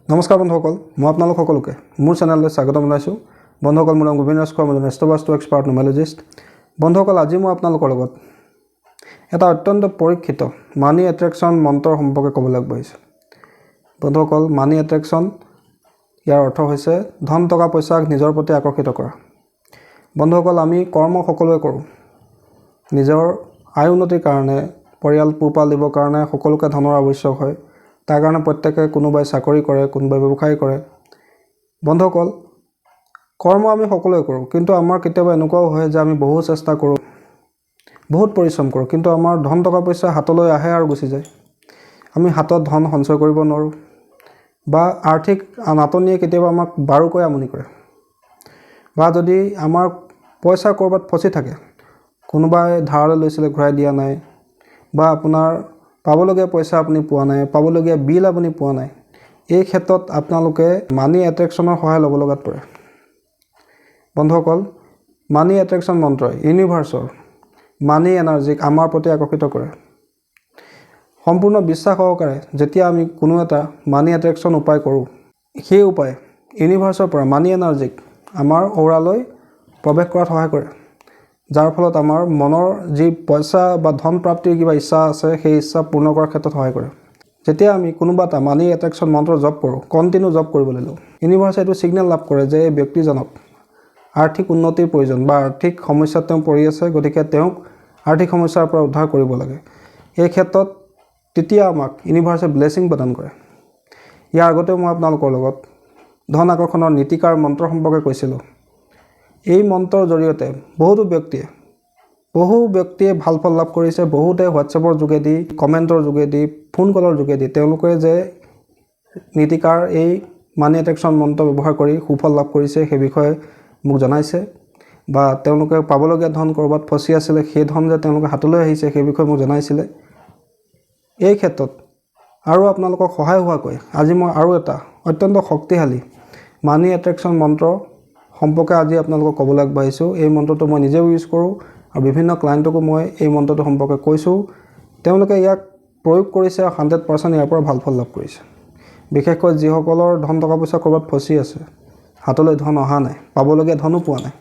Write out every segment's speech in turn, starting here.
নমস্কাৰ বন্ধুসকল, মই আপোনালোক সকলোকে মোৰ চেনেললৈ স্বাগতম জনাইছোঁ। বন্ধুসকল, মোৰ নাম গোবিন্দ ৰাজখোৱা, মই এষ্ট্ৰবাস্তু এক্সপাৰ্ট নিউমেৰলজিষ্ট। বন্ধুসকল, আজি মই আপোনালোকৰ লগত এটা অত্যন্ত পৰীক্ষিত মানি এট্ৰেকশ্যন মন্ত্ৰৰ সম্পৰ্কে ক'বলৈ আগবাঢ়িছোঁ। বন্ধুসকল, মানি এট্ৰেকশ্যন ইয়াৰ অৰ্থ হৈছে ধন টকা পইচাক নিজৰ প্ৰতি আকৰ্ষিত কৰা। বন্ধুসকল, আমি কৰ্ম সকলোৱে কৰোঁ। নিজৰ আয় উন্নতিৰ কাৰণে, পৰিয়াল পোহপাল দিবৰ কাৰণে সকলোকে ধনৰ আৱশ্যক হয়। তাৰ কাৰণে প্ৰত্যেকে কোনোবাই চাকৰি কৰে, কোনোবাই ব্যৱসায় কৰে। বন্ধুসকল, কৰ্ম আমি সকলোৱে কৰোঁ, কিন্তু আমাৰ কেতিয়াবা এনেকুৱাও হয় যে আমি বহু চেষ্টা কৰোঁ, বহুত পৰিশ্ৰম কৰোঁ, কিন্তু আমাৰ ধন টকা পইচা হাতলৈ আহে আৰু গুচি যায়। আমি হাতত ধন সঞ্চয় কৰিব নোৱাৰোঁ বা আৰ্থিক নাটনিয়ে কেতিয়াবা আমাক বাৰুকৈ আমনি কৰে। বা যদি আমাৰ পইচা ক'ৰবাত ফচি থাকে, কোনোবাই ধাৰলৈ লৈছিলে ঘূৰাই দিয়া নাই, বা আপোনাৰ পাবলগীয়া পইচা আপুনি পোৱা নাই, পাবলগীয়া বিল আপুনি পোৱা নাই, এই ক্ষেত্ৰত আপোনালোকে মানি এট্ৰেকশ্যনৰ সহায় ল'ব লগাত পৰে। বন্ধুসকল, মানি এট্ৰেকশ্যন মন্ত্ৰই ইউনিভাৰ্চৰ মানি এনাৰ্জিক আমাৰ প্ৰতি আকৰ্ষিত কৰে। সম্পূৰ্ণ বিশ্বাস সহকাৰে যেতিয়া আমি কোনো এটা মানি এট্ৰেকশ্যন উপায় কৰোঁ, সেই উপায় ইউনিভাৰ্চৰ পৰা মানি এনাৰ্জিক আমাৰ অ'ৰালৈ প্ৰৱেশ কৰাত সহায় কৰে, যাৰ ফলত আমাৰ মনৰ যি পইচা বা ধন প্ৰাপ্তিৰ কিবা ইচ্ছা আছে, সেই ইচ্ছা পূৰ্ণ কৰাৰ ক্ষেত্ৰত সহায় কৰে। যেতিয়া আমি কোনোবা এটা মানি এট্ৰেকশ্যন মন্ত্ৰ জপ কৰোঁ, কণ্টিনিউ জপ কৰিবলৈ লওঁ, ইউনিভাৰ্চে এইটো ছিগনেল লাভ কৰে যে এই ব্যক্তিজনক আৰ্থিক উন্নতিৰ প্ৰয়োজন বা আৰ্থিক সমস্যাত তেওঁ পৰি আছে, গতিকে তেওঁক আৰ্থিক সমস্যাৰ পৰা উদ্ধাৰ কৰিব লাগে। এই ক্ষেত্ৰত তেতিয়া আমাক ইউনিভাৰ্চে ব্লেছিং প্ৰদান কৰে। ইয়াৰ আগতেও মই আপোনালোকৰ লগত ধন আকৰ্ষণৰ নীতিকাৰ মন্ত্ৰ সম্পৰ্কে কৈছিলোঁ। এই মন্ত্ৰৰ জৰিয়তে বহু ব্যক্তিয়ে ভাল ফল লাভ কৰিছে। বহুতে হোৱাটছএপৰ যোগেদি, কমেণ্টৰ যোগেদি, ফোন কলৰ যোগেদি তেওঁলোকে যে নীতিকাৰ এই মানি এট্ৰেকশ্যন মন্ত্ৰ ব্যৱহাৰ কৰি সুফল লাভ কৰিছে, সেই বিষয়ে মোক জনাইছে। বা তেওঁলোকে পাবলগীয়া ধন ক'ৰবাত ফচি আছিলে, সেই ধন যে তেওঁলোকে হাতলৈ আহিছে, সেই বিষয়ে মোক জনাইছিলে। এই ক্ষেত্ৰত আৰু আপোনালোকক সহায় হোৱাকৈ আজি মই আৰু এটা অত্যন্ত শক্তিশালী মানি এট্ৰেকশ্যন মন্ত্ৰ সম্পৰ্কে আজি আপোনালোকক ক'বলৈ আগবাঢ়িছোঁ। এই মন্ত্ৰটো মই নিজেও ইউজ কৰোঁ আৰু বিভিন্ন ক্লাইণ্টকো মই এই মন্ত্ৰটো সম্পৰ্কে কৈছোঁ। তেওঁলোকে ইয়াক প্ৰয়োগ কৰিছে আৰু 100% ইয়াৰ পৰা ভাল ফল লাভ কৰিছে। বিশেষকৈ যিসকলৰ ধন টকা পইচা ক'ৰবাত ফচি আছে, হাতলৈ ধন অহা নাই, পাবলগীয়া ধনো পোৱা নাই,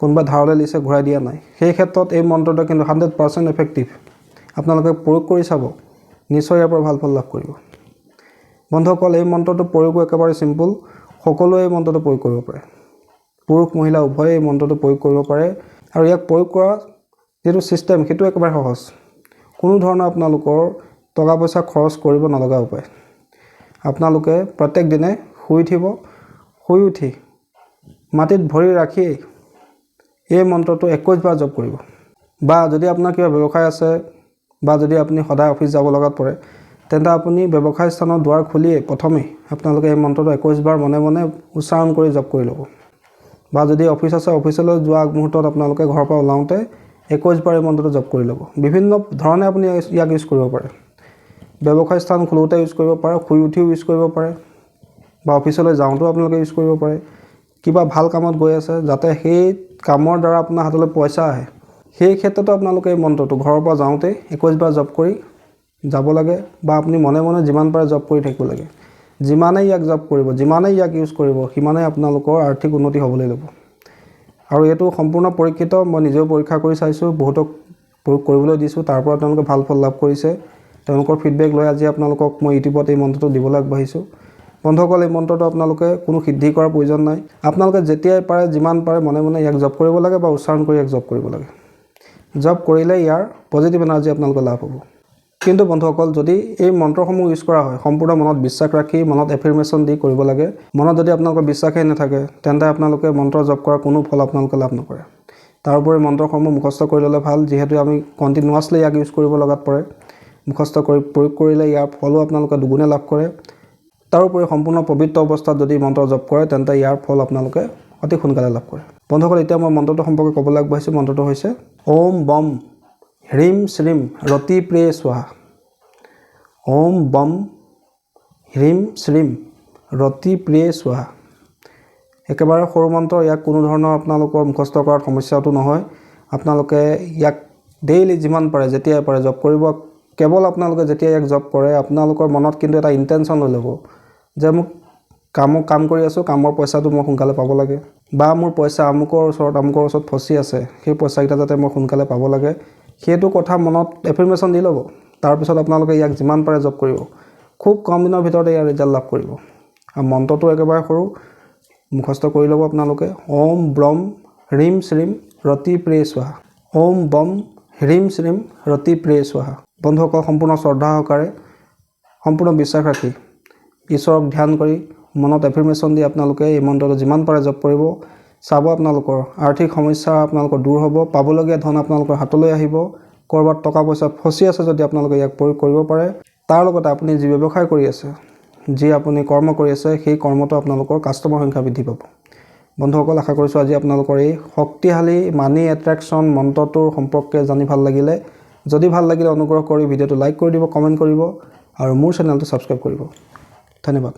কোনোবাই ধাৰলৈ লৈছে ঘূৰাই দিয়া নাই, সেই ক্ষেত্ৰত এই মন্ত্ৰটো কিন্তু 100% এফেক্টিভ। আপোনালোকে প্ৰয়োগ কৰি চাব, নিশ্চয় ইয়াৰ পৰা ভাল ফল লাভ কৰিব। বন্ধুসকল, এই মন্ত্ৰটো প্ৰয়োগো একেবাৰে চিম্পুল। সকলোৱে এই মন্ত্ৰটো প্ৰয়োগ কৰিব পাৰে। পুৰুষ মহিলা উভয়ে এই মন্ত্ৰটো প্ৰয়োগ কৰিব পাৰে আৰু ইয়াক প্ৰয়োগ কৰা যিটো ছিষ্টেম, সেইটো একেবাৰে সহজ। কোনো ধৰণৰ আপোনালোকৰ টকা পইচা খৰচ কৰিব নলগা উপায়। আপোনালোকে প্ৰত্যেক দিনে শুই উঠি মাটিত ভৰি ৰাখিয়েই এই মন্ত্ৰটো 21 বাৰ জপ কৰিব। বা যদি আপোনাৰ কিবা ব্যৱসায় আছে বা যদি আপুনি সদায় অফিচ যাব লগাত পৰে, তেন্তে আপুনি ব্যৱসায় স্থানৰ দুৱাৰ খুলিয়েই প্ৰথমেই আপোনালোকে এই মন্ত্ৰটো 21 বাৰ মনে মনে উচ্চাৰণ কৰি জপ কৰি ল'ব। বা যদি অফিচ আছে, অফিচলৈ যোৱা আগমুহূৰ্তত আপোনালোকে ঘৰৰ পৰা ওলাওঁতে 21 বাৰ এই মন্ত্ৰটো জপ কৰি ল'ব। বিভিন্ন ধৰণে আপুনি ইয়াক ইউজ কৰিব পাৰে। ব্যৱসায় স্থান খোলোঁতে ইউজ কৰিব পাৰে, শুই উঠিও ইউজ কৰিব পাৰে, বা অফিচলৈ যাওঁতেও আপোনালোকে ইউজ কৰিব পাৰে। কিবা ভাল কামত গৈ আছে, যাতে সেই কামৰ দ্বাৰা আপোনাৰ হাতলৈ পইচা আহে, সেই ক্ষেত্ৰতো আপোনালোকে এই মন্ত্ৰটো ঘৰৰ পৰা যাওঁতেই 21 বাৰ জপ কৰি যাব লাগে। বা আপুনি মনে মনে যিমান পাৰে জপ কৰি থাকিব লাগে। যিমানেই ইয়াক জপ কৰিব, যিমানেই ইয়াক ইউজ কৰিব, সিমানেই আপোনালোকৰ আৰ্থিক উন্নতি হ'বলৈ ল'ব। আৰু এইটো সম্পূৰ্ণ পৰীক্ষিত। মই নিজেও পৰীক্ষা কৰি চাইছোঁ, বহুতক প্ৰয়োগ কৰিবলৈ দিছোঁ, তাৰ পৰা তেওঁলোকে ভাল ফল লাভ কৰিছে। তেওঁলোকৰ ফিডবেক লৈ আজি আপোনালোকক মই ইউটিউবত এই মন্ত্ৰটো দিবলৈ আগবাঢ়িছোঁ। বন্ধুসকল, এই মন্ত্ৰটো আপোনালোকে কোনো সিদ্ধি কৰাৰ প্ৰয়োজন নাই। আপোনালোকে যেতিয়াই পাৰে, যিমান পাৰে মনে মনে ইয়াক জপ কৰিব লাগে বা উচ্চাৰণ কৰি ইয়াক জপ কৰিব লাগে। জপ কৰিলে ইয়াৰ পজিটিভ এনাৰ্জি আপোনালোকে লাভ হ'ব। কিন্তু বন্ধুসকল, যদি এই মন্ত্ৰসমূহ ইউজ কৰা হয়, সম্পূৰ্ণ মনত বিশ্বাস ৰাখি, মনত এফাৰ্মেশ্যন দি কৰিব লাগে। মনত যদি আপোনালোকৰ বিশ্বাসেই নাথাকে, তেন্তে আপোনালোকে মন্ত্ৰ জপ কৰাৰ কোনো ফল আপোনালোকে লাভ নকৰে। তাৰোপৰি মন্ত্ৰসমূহ মুখস্থ কৰি ল'লে ভাল, যিহেতু আমি কণ্টিনিউৱাছলি ইয়াক ইউজ কৰিব লগাত পৰে। মুখস্থ কৰি প্ৰয়োগ কৰিলে ইয়াৰ ফলো আপোনালোকে দুগুণে লাভ কৰে। তাৰোপৰি সম্পূৰ্ণ পবিত্ৰ অৱস্থাত যদি মন্ত্ৰ জপ কৰে, তেন্তে ইয়াৰ ফল আপোনালোকে অতি সোনকালে লাভ কৰে। বন্ধুসকল, এতিয়া মই মন্ত্ৰটো সম্পৰ্কে ক'বলৈ আগবাঢ়িছোঁ। মন্ত্ৰটো হৈছে ওম বম হ্ৰীম শ্ৰীম ৰতি প্ৰে স্বাহা। ওম বম হ্ৰীম শ্ৰীম ৰতি প্ৰে স্বাহা। একেবাৰে সৰু মন্ত্ৰ, ইয়াক কোনো ধৰণৰ আপোনালোকৰ মুখস্থ কৰাত সমস্যাটো নহয়। আপোনালোকে ইয়াক ডেইলি যিমান পাৰে, যেতিয়াই পাৰে জপ কৰিব। কেৱল আপোনালোকে যেতিয়া ইয়াক জপ কৰে, আপোনালোকৰ মনত কিন্তু এটা ইণ্টেনশ্যন লৈ ল'ব যে মোক কাম কৰি আছোঁ, কামৰ পইচাটো মই সোনকালে পাব লাগে, বা মোৰ পইচা আমুকৰ ওচৰত ফচি আছে, সেই পইচাকেইটা যাতে মই সোনকালে পাব লাগে, সেইটো কথা মনত এফাৰ্মেশ্যন দি ল'ব। তাৰপিছত আপোনালোকে ইয়াক যিমান পাৰে জপ কৰিব, খুব কম দিনৰ ভিতৰতে ইয়াৰ ৰিজাল্ট লাভ কৰিব। আৰু মন্ত্ৰটো একেবাৰে সৰু, মুখস্থ কৰি ল'ব আপোনালোকে। ওম ব্ৰহ্ম হ্ৰীম শ্ৰীম ৰতি প্ৰে স্বাহা। ওম বম হ্ৰীম শ্ৰীম ৰতি প্ৰে স্বাহা। বন্ধুসকল, সম্পূৰ্ণ শ্ৰদ্ধা সহকাৰে, সম্পূৰ্ণ বিশ্বাস ৰাখি, ঈশ্বৰক ধ্যান কৰি, মনত এফাৰ্মেশ্যন দি আপোনালোকে এই মন্ত্ৰটো যিমান পাৰে জপ কৰিব। চাব আপোনালোকৰ আৰ্থিক সমস্যা আপোনালোকৰ দূৰ হ'ব, পাবলগীয়া ধন আপোনালোকৰ হাতলৈ আহিব। ক'ৰবাত টকা পইচা ফচি আছে যদি আপোনালোকে ইয়াক প্ৰয়োগ কৰিব পাৰে। তাৰ লগতে আপুনি যি ব্যৱসায় কৰি আছে, যি আপুনি কৰ্ম কৰি আছে, সেই কৰ্মটো আপোনালোকৰ কাষ্টমাৰ সংখ্যা বৃদ্ধি পাব। বন্ধুসকল, আশা কৰিছোঁ আজি আপোনালোকৰ এই শক্তিশালী মানি এট্ৰেকশ্যন মন্ত্ৰটোৰ সম্পৰ্কে জানি ভাল লাগিলে। যদি ভাল লাগিলে অনুগ্ৰহ কৰি ভিডিঅ'টো লাইক কৰি দিব, কমেণ্ট কৰিব আৰু মোৰ চেনেলটো ছাবস্ক্ৰাইব কৰিব। ধন্যবাদ।